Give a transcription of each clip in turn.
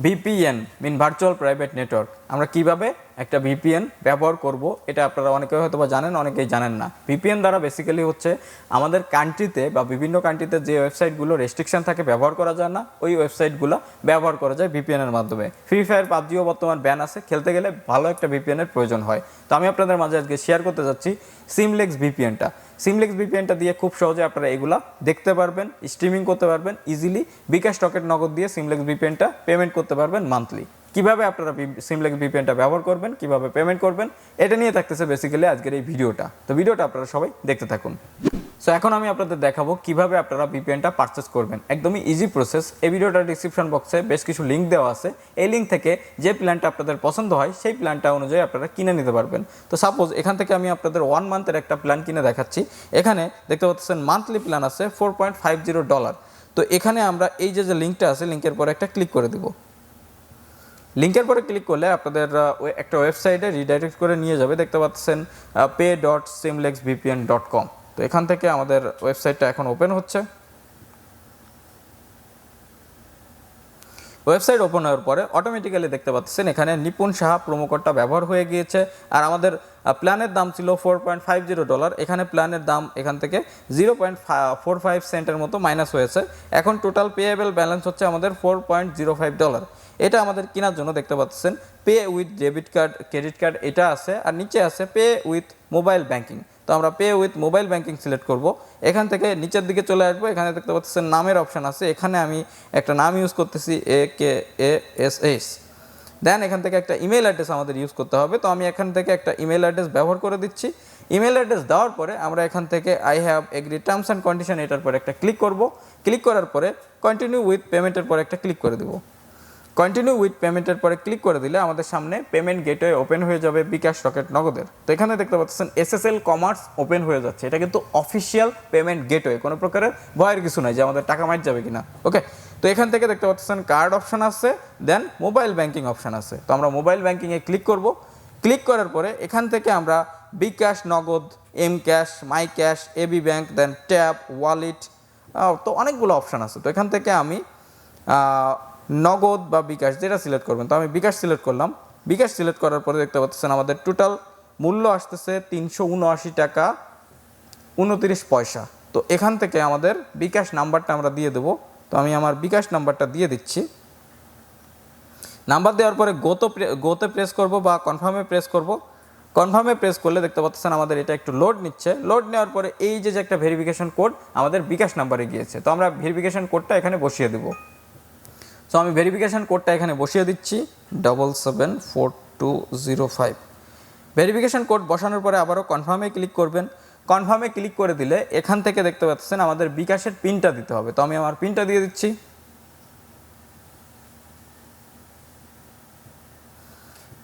VPN মিন virtual private network আমরা কিভাবে একটা ভিপিএন ব্যবহার করব এটা আপনারা অনেকে হয়তো বা জানেন, অনেকেই জানেন না। ভিপিএন দ্বারা বেসিক্যালি হচ্ছে আমাদের কান্ট্রিতে বা বিভিন্ন কান্ট্রিতে যে ওয়েবসাইটগুলো রেস্ট্রিকশন থাকে ব্যবহার করা যায় না, ওই ওয়েবসাইটগুলো ব্যবহার করা যায় ভিপিএনের মাধ্যমে। ফ্রি ফায়ার পাবজিও বর্তমান ব্যান আছে, খেলতে গেলে ভালো একটা ভিপিএনের প্রয়োজন হয়। তো আমি আপনাদের মাঝে আজকে শেয়ার করতে যাচ্ছি সিমলেক্স ভিপিএনটা। সিমলেক্স ভিপিএনটা দিয়ে খুব সহজে আপনারা এগুলা দেখতে পারবেন, স্ট্রিমিং করতে পারবেন ইজিলি। বিকাশ টকেট নগদ দিয়ে সিমলেক্স ভিপিএনটা পেমেন্ট করতে পারবেন মান্থলি। কিভাবে আপনারা সিমলেক্স ভিপিএনটা ব্যবহার করবেন, কিভাবে পেমেন্ট করবেন, এটা নিয়ে থাকতেছে বেসিক্যালি আজকের এই ভিডিওটা। তো ভিডিওটা আপনারা সবাই দেখতে থাকুন। সো এখন আমি আপনাদের দেখাবো কিভাবে আপনারা ভিপিএনটা পারচেস করবেন। একদমই ইজি প্রসেস। এই ভিডিওটার ডিসক্রিপশন বক্সে বেশ কিছু লিঙ্ক দেওয়া আছে। এই লিঙ্ক থেকে যে প্ল্যানটা আপনাদের পছন্দ হয় সেই প্ল্যানটা অনুযায়ী আপনারা কিনে নিতে পারবেন। তো সাপোজ এখান থেকে আমি আপনাদের 1 মান্থের একটা প্ল্যান কিনে দেখাচ্ছি। এখানে দেখতে পাচ্ছেন মান্থলি প্ল্যান আছে $4.50। তো এখানে আমরা এই যে লিঙ্কটা আছে, লিঙ্কের পরে একটা ক্লিক করে দেব। লিঙ্কের পরে ক্লিক করলে আপনাদের একটা ওয়েবসাইটে রিডাইরেক্ট করে নিয়ে যাবে। দেখতে পাচ্ছেন pay.symlexvpn.com। তো এখান থেকে আমাদের ওয়েবসাইটটা এখন ওপেন হচ্ছে। ওয়েবসাইট ওপেন হওয়ার পরে অটোমেটিক্যালি দেখতে পাচ্ছেন এখানে নিপুণ সাহা প্রোমো কোডটা ব্যবহার হয়ে গিয়েছে। আর আমাদের প্ল্যানের দাম ছিল $4.50। এখানে প্ল্যানের দাম এখান থেকে 0.45 সেন্টের মতো মাইনাস হয়েছে। এখন টোটাল পেয়েবল ব্যালেন্স হচ্ছে আমাদের $4.05। এটা আমাদের কেনার জন্য দেখতে পাচ্ছেন pay with debit card, credit card এটা আছে, আর নিচে আছে পে উইথ মোবাইল ব্যাঙ্কিং। তো আমরা pay with mobile banking select করব। এখান থেকে নিচের দিকে চলে আসবো। এখানে দেখতে পাচ্ছেন নামের অপশান আছে। এখানে আমি একটা নাম ইউজ করতেছি AKASS। দেন এখান থেকে একটা ইমেল অ্যাড্রেস আমাদের ইউজ করতে হবে। তো আমি এখান থেকে একটা ইমেল অ্যাড্রেস ব্যবহার করে দিচ্ছি। ইমেল অ্যাড্রেস দেওয়ার পরে আমরা এখান থেকে I have agri terms and condition এটার পরে একটা ক্লিক করব। ক্লিক করার পরে কন্টিনিউ উইথ পেমেন্টের পরে একটা ক্লিক করে দেবো। কন্টিনিউ উইথ পেমেন্টের পরে ক্লিক করে দিলে আমাদের সামনে পেমেন্ট গেটওয়ে ওপেন হয়ে যাবে বিকাশ রকেট নগদের। তো এখানে দেখতে পাচ্ছেন SSL কমার্স ওপেন হয়ে যাচ্ছে। এটা কিন্তু অফিসিয়াল পেমেন্ট গেটওয়ে, কোনো প্রকারের ভয়ের কিছু নাই যে আমাদের টাকা মাইট যাবে কিনা। ওকে, তো এখান থেকে দেখতে পাচ্ছেন কার্ড অপশান আছে, দেন মোবাইল ব্যাঙ্কিং অপশান আছে। তো আমরা মোবাইল ব্যাঙ্কিংয়ে ক্লিক করব। ক্লিক করার পরে এখান থেকে আমরা bKash, Nagad, M cash, my cash, AB bank, then tap, wallet, তো অনেকগুলো অপশান আছে। তো এখান থেকে আমি নগদ বা বিকাশ যেটা সিলেক্ট করবেন। তো আমি বিকাশ সিলেক্ট করলাম। বিকাশ সিলেক্ট করার পরে দেখতে পাচ্ছেন আমাদের টোটাল মূল্য আসতেছে $379.29। তো এখান থেকে আমাদের বিকাশ নাম্বারটা আমরা দিয়ে দেবো। তো আমি আমার বিকাশ নাম্বারটা দিয়ে দিচ্ছি। নাম্বার দেওয়ার পরে গোতে প্রেস করব বা কনফার্মে প্রেস করব। কনফার্মে প্রেস করলে দেখতে পাচ্ছেন আমাদের এটা একটু লোড নিচ্ছে। লোড নেওয়ার পরে এই যে একটা ভেরিফিকেশন কোড আমাদের বিকাশ নাম্বারে গিয়েছে। তো আমরা ভেরিফিকেশন কোডটা এখানে বসিয়ে দেবো। সো আমি ভেরিফিকেশান কোডটা এখানে বসিয়ে দিচ্ছি 774205। ভেরিফিকেশান কোড বসানোর পরে আবারও কনফার্মে ক্লিক করবেন। কনফার্মে ক্লিক করে দিলে এখান থেকে দেখতে পাচ্ছেন আমাদের বিকাশের পিনটা দিতে হবে। তো আমি আমার পিনটা দিয়ে দিচ্ছি।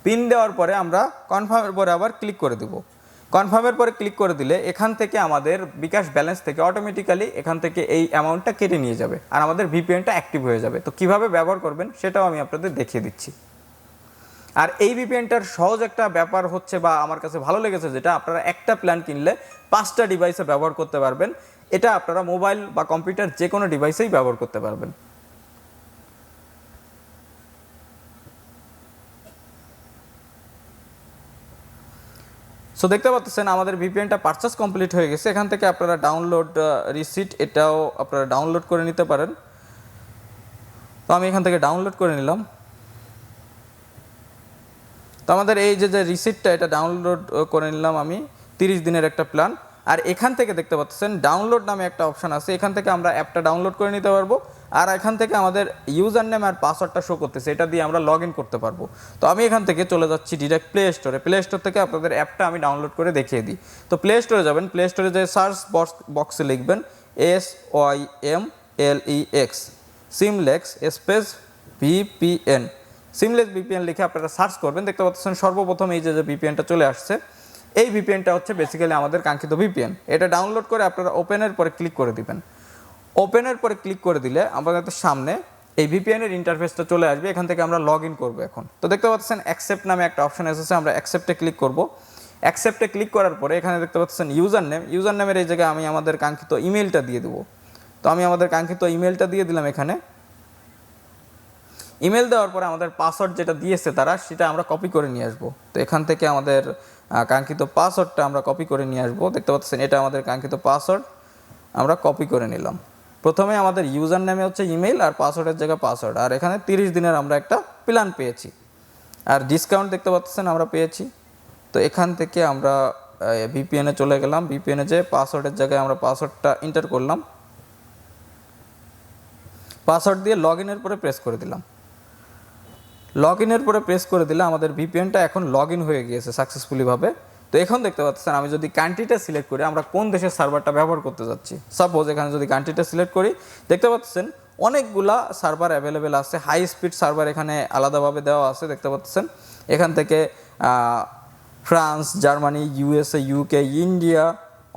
পিন দেওয়ার পরে আমরা কনফার্মের পরে আবার ক্লিক করে দেব। কনফার্মের পরে ক্লিক করে দিলে এখান থেকে আমাদের বিকাশ ব্যালেন্স থেকে অটোমেটিক্যালি এখান থেকে এই অ্যামাউন্টটা কেটে নিয়ে যাবে, আর আমাদের ভিপিএনটা অ্যাক্টিভ হয়ে যাবে। তো কিভাবে ব্যবহার করবেন সেটাও আমি আপনাদের দেখিয়ে দিচ্ছি। আর এই ভিপিএনটার সহজ একটা ব্যাপার হচ্ছে বা আমার কাছে ভালো লেগেছে যেটা, আপনারা একটা প্ল্যান কিনলে 5টা ডিভাইসে ব্যবহার করতে পারবেন। এটা আপনারা মোবাইল বা কম্পিউটার যে কোনো ডিভাইসেই ব্যবহার করতে পারবেন। সো দেখতে পাচ্ছেন আমাদের ভিপিএনটা পারচেস কমপ্লিট হয়ে গেছে। এখান থেকে আপনারা ডাউনলোড রিসিট এটাও আপনারা ডাউনলোড করে নিতে পারেন। তো আমি এখান থেকে ডাউনলোড করে নিলাম। তো আমাদের এই যে রিসিটটা এটা ডাউনলোড করে নিলাম আমি। 30 দিনের একটা প্ল্যান। আর এখান থেকে দেখতে পাচ্ছেন ডাউনলোড নামে একটা অপশান আছে। এখান থেকে আমরা অ্যাপটা ডাউনলোড করে নিতে পারবো। আর এখান থেকে আমাদের ইউজার নেম আর পাসওয়ার্ডটা শো করতেছে, এটা দিয়ে আমরা লগ ইন করতে পারবো। তো আমি এখান থেকে চলে যাচ্ছি ডিরেক্ট প্লে স্টোরে। প্লে স্টোর থেকে আপনাদের অ্যাপটা আমি ডাউনলোড করে দেখিয়ে দিই। তো প্লে স্টোরে যাবেন। প্লে স্টোরে যে সার্চ বক্সে লিখবেন SYMLEX সিমলেক্স স্পেস VPN। সিমলেক্স VPN লিখে আপনারা সার্চ করবেন। দেখতে পাচ্ছেন সর্বপ্রথম এই যে ভিপিএনটা চলে আসছে। এই ভিপিএনটা হচ্ছে বেসিক্যালি আমাদের কাঙ্ক্ষিত ভিপিএন। এটা ডাউনলোড করে আপনারা ওপেনের পরে ক্লিক করে দিবেন। ওপেনের পরে ক্লিক করে দিলে আমাদের সামনে এই ভিপিএনের ইন্টারফেসটা চলে আসবে। এখান থেকে আমরা লগ ইন করবো এখন। তো দেখতে পাচ্ছেন অ্যাকসেপ্ট নামে একটা অপশন এসেছে, আমরা অ্যাকসেপ্টে ক্লিক করব। অ্যাকসেপ্টে ক্লিক করার পরে এখানে দেখতে পাচ্ছেন ইউজার নেমের এই জায়গায় আমি আমাদের কাঙ্ক্ষিত ইমেলটা দিয়ে দেবো। তো আমি আমাদের কাঙ্ক্ষিত ইমেলটা দিয়ে দিলাম এখানে। ইমেল দেওয়ার পরে আমাদের পাসওয়ার্ড যেটা দিয়েছে তারা, সেটা আমরা কপি করে নিয়ে আসবো। তো এখান থেকে আমাদের কাঙ্ক্ষিত পাসওয়ার্ডটা আমরা কপি করে নিয়ে আসবো। দেখতে পাচ্ছেন এটা আমাদের কাঙ্ক্ষিত পাসওয়ার্ড, আমরা কপি করে নিলাম। প্রথমে আমাদের ইউজার নেমে হচ্ছে ইমেল আর পাসওয়ার্ডের জায়গায় পাসওয়ার্ড, আর এখানে 30 দিনের আমরা একটা প্ল্যান পেয়েছি, আর ডিসকাউন্ট দেখতে পাচ্ছেন আমরা পেয়েছি। তো এখান থেকে আমরা ভিপিএনে চলে গেলাম, ভিপিএনে যে পাসওয়ার্ডের জায়গায় আমরা পাসওয়ার্ডটা এন্টার করলাম, পাসওয়ার্ড দিয়ে লগ ইনের পরে প্রেস করে দিলাম। লগ ইনের পরে প্রেস করে দিলে আমাদের ভিপিএনটা এখন লগ ইন হয়ে গিয়েছে সাকসেসফুলিভাবে। তো এখন দেখতে পাচ্ছেন আমি যদি কান্ট্রিটা সিলেক্ট করি, আমরা কোন দেশের সার্ভারটা ব্যবহার করতে যাচ্ছি, সাপোজ এখানে যদি কান্ট্রিটা সিলেক্ট করি, দেখতে পাচ্ছেন অনেকগুলা সার্ভার অ্যাভেলেবেল আছে, হাই স্পিড সার্ভার এখানে আলাদাভাবে দেওয়া আছে। দেখতে পাচ্ছেন এখান থেকে France, Germany, USA, UK, India,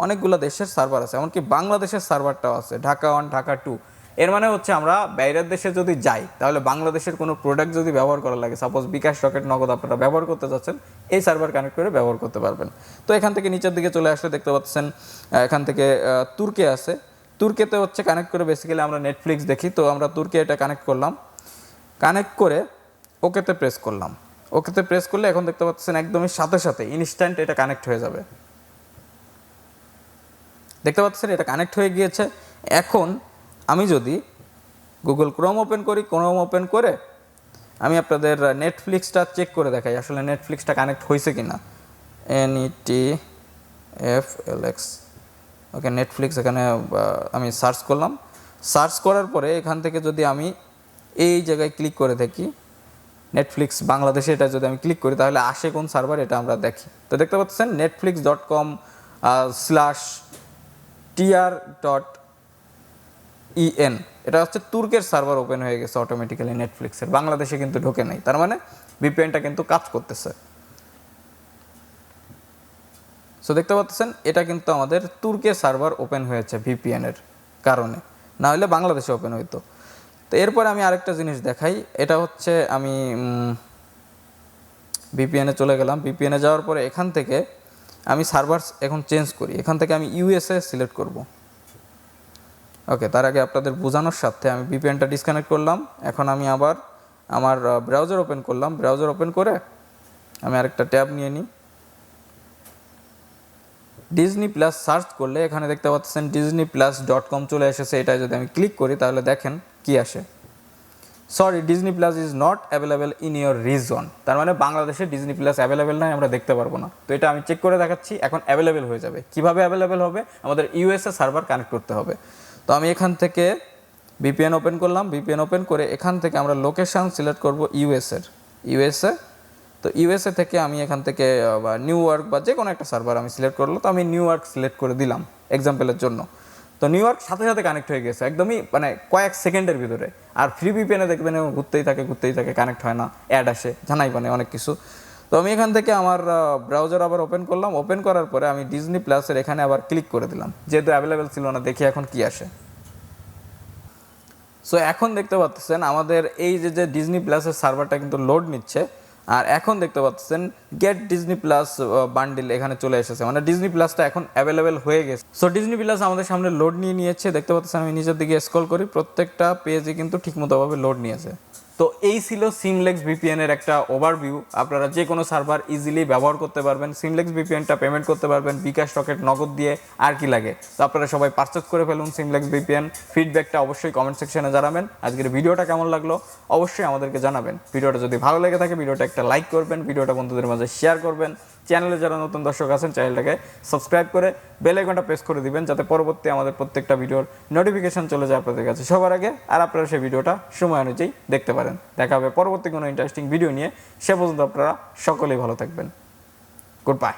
অনেকগুলো দেশের সার্ভার আছে, এমনকি বাংলাদেশের সার্ভারটাও আছে, ঢাকা 1, ঢাকা 2। এর মানে হচ্ছে আমরা বাইরের দেশে যদি যাই, তাহলে বাংলাদেশের কোনো প্রোডাক্ট যদি ব্যবহার করা লাগে, সাপোজ বিকাশ, রকেট, নগদ আপনারা ব্যবহার করতে যাচ্ছেন, এই সার্ভার কানেক্ট করে ব্যবহার করতে পারবেন। তো এখান থেকে নিচের দিকে চলে আসলে দেখতে পাচ্ছেন এখান থেকে তুর্কি আছে, তুর্কিতে হচ্ছে কানেক্ট করে বেসিক্যালি আমরা নেটফ্লিক্স দেখি। তো আমরা তুর্কি এটা কানেক্ট করলাম, কানেক্ট করে ওকেতে প্রেস করলাম। ওকেতে প্রেস করলে এখন দেখতে পাচ্ছেন একদমই সাথে সাথে ইনস্ট্যান্ট এটা কানেক্ট হয়ে যাবে। দেখতে পাচ্ছেন এটা কানেক্ট হয়ে গিয়েছে। এখন আমি যদি গুগল ক্রোম ওপেন করি, ক্রোম ওপেন করে আমি আপনাদের নেটফ্লিক্সটা চেক করে দেখাই আসলে নেটফ্লিক্সটা কানেক্ট হয়েছে কি না। NETFLX, ওকে, নেটফ্লিক্স এখানে আমি সার্চ করলাম। সার্চ করার পরে এখান থেকে যদি আমি এই জায়গায় ক্লিক করে দেখি, নেটফ্লিক্স বাংলাদেশে, এটা যদি আমি ক্লিক করি তাহলে আসে কোন সার্ভার এটা আমরা দেখি। তো দেখতে পাচ্ছেন netflix.com/tr.en, এটা হচ্ছে তুর্কের সার্ভার ওপেন হয়ে গেছে অটোমেটিক্যালি নেটফ্লিক্সের, বাংলাদেশে কিন্তু ঢোকে নাই, তার মানে ভিপিএনটা কিন্তু কাজ করতেছে। সো দেখতে পাচ্ছেন এটা কিন্তু আমাদের তুর্কের সার্ভার ওপেন হয়েছে ভিপিএনের কারণে, না হলে বাংলাদেশে ওপেন হইতো। তো এরপর আমি আরেকটা জিনিস দেখাই, এটা হচ্ছে আমি ভিপিএনে চলে গেলাম। ভিপিএনে যাওয়ার পরে এখান থেকে আমি সার্ভার এখন চেঞ্জ করি, এখান থেকে আমি ইউএসএ সিলেক্ট করব। ওকে, তার আগে আপনাদের বোঝানোর সাথে আমি ভিপিএনটা ডিসকানেক্ট করলাম। এখন আমি আবার আমার ব্রাউজার ওপেন করলাম, ব্রাউজার ওপেন করে আমি আরেকটা ট্যাব নিয়ে নিই। ডিজনি প্লাস সার্চ করলে এখানে দেখতে পাচ্ছেন disneyplus.com চলে এসেছে। এটা যদি আমি ক্লিক করি তাহলে দেখেন কি আসে, sorry Disney plus is not available in your reason, তার মানে বাংলাদেশে ডিজনি প্লাস অ্যাভেলেবেল নাই, আমরা দেখতে পারবো না। তো এটা আমি চেক করে দেখাচ্ছি, এখন অ্যাভেলেবেল হয়ে যাবে। কিভাবে অ্যাভেলেবেল হবে, আমাদের ইউএসএ সার্ভার কানেক্ট করতে হবে। তো আমি এখান থেকে ভিপিএন ওপেন করলাম, ভিপিএন ওপেন করে এখান থেকে আমরা লোকেশান সিলেক্ট করব ইউএসএ। তো ইউএসএ থেকে আমি এখান থেকে নিউ ইয়র্ক বা যে কোনো একটা সার্ভার আমি সিলেক্ট করলো। তো আমি নিউ ইয়র্ক সিলেক্ট করে দিলাম এক্সাম্পলের জন্য। তো নিউ ইয়র্ক সাথে সাথে কানেক্ট হয়ে গেছে, একদমই মানে কয়েক সেকেন্ডের ভিতরে। আর ফ্রি ভিপিএনে দেখবেন ঘুরতেই থাকে, কানেক্ট হয় না, অ্যাড আসে, জানাই মানে অনেক কিছু। তো আমি এখান থেকে আমার ব্রাউজার আবার ওপেন করলাম, ওপেন করার পরে আমি ডিজনি প্লাসের এখানে আবার ক্লিক করে দিলাম, যেহেতু অ্যাভেলেবেল ছিল না, দেখি এখন কি আসে। সো এখন দেখতে পাচ্ছেন আমাদের এই যে ডিজনি প্লাসের সার্ভারটা কিন্তু লোড নিচ্ছে, আর এখন দেখতে পাচ্ছেন গেট ডিজনি প্লাস বান্ডিল এখানে চলে এসেছে, মানে ডিজনি প্লাসটা এখন অ্যাভেলেবেল হয়ে গেছে। সো ডিজনি প্লাস আমাদের সামনে লোড নিয়েছে, দেখতে পাচ্ছেন আমি নিচের দিকে স্ক্রল করি, প্রত্যেকটা পেজে কিন্তু ঠিকমতোভাবে লোড নিয়েছে। তো এই ছিল সিমলেক্স ভিপিএনের একটা ওভারভিউ। আপনারা যে কোনো সার্ভার ইজিলি ব্যবহার করতে পারবেন, সিমলেক্স ভিপিএনটা পেমেন্ট করতে পারবেন বিকাশ, রকেট, নগদ দিয়ে, আর কি লাগে। তো আপনারা সবাই পারচেজ করে ফেলুন সিমলেক্স ভিপিএন। ফিডব্যাকটা অবশ্যই কমেন্ট সেকশনে জানাবেন। আজকের ভিডিওটা কেমন লাগলো অবশ্যই আমাদেরকে জানাবেন। ভিডিওটা যদি ভালো লেগে থাকে ভিডিওটা একটা লাইক করবেন, ভিডিওটা বন্ধুদের মাঝে শেয়ার করবেন। চ্যানেলে যারা নতুন দর্শক আছেন চ্যানেলটাকে সাবস্ক্রাইব করে বেল আইকনটা প্রেস করে দিবেন, যাতে পরবর্তী আমাদের প্রত্যেকটা ভিডিওর নোটিফিকেশন চলে যায় আপনাদের কাছে সবার আগে, আর আপনারা সেই ভিডিওটা সময় অনুযায়ী দেখতে পারেন। দেখা হবে পরবর্তী কোনো ইন্টারেস্টিং ভিডিও নিয়ে, সে পর্যন্ত আপনারা সকলেই ভালো থাকবেন। Good bye.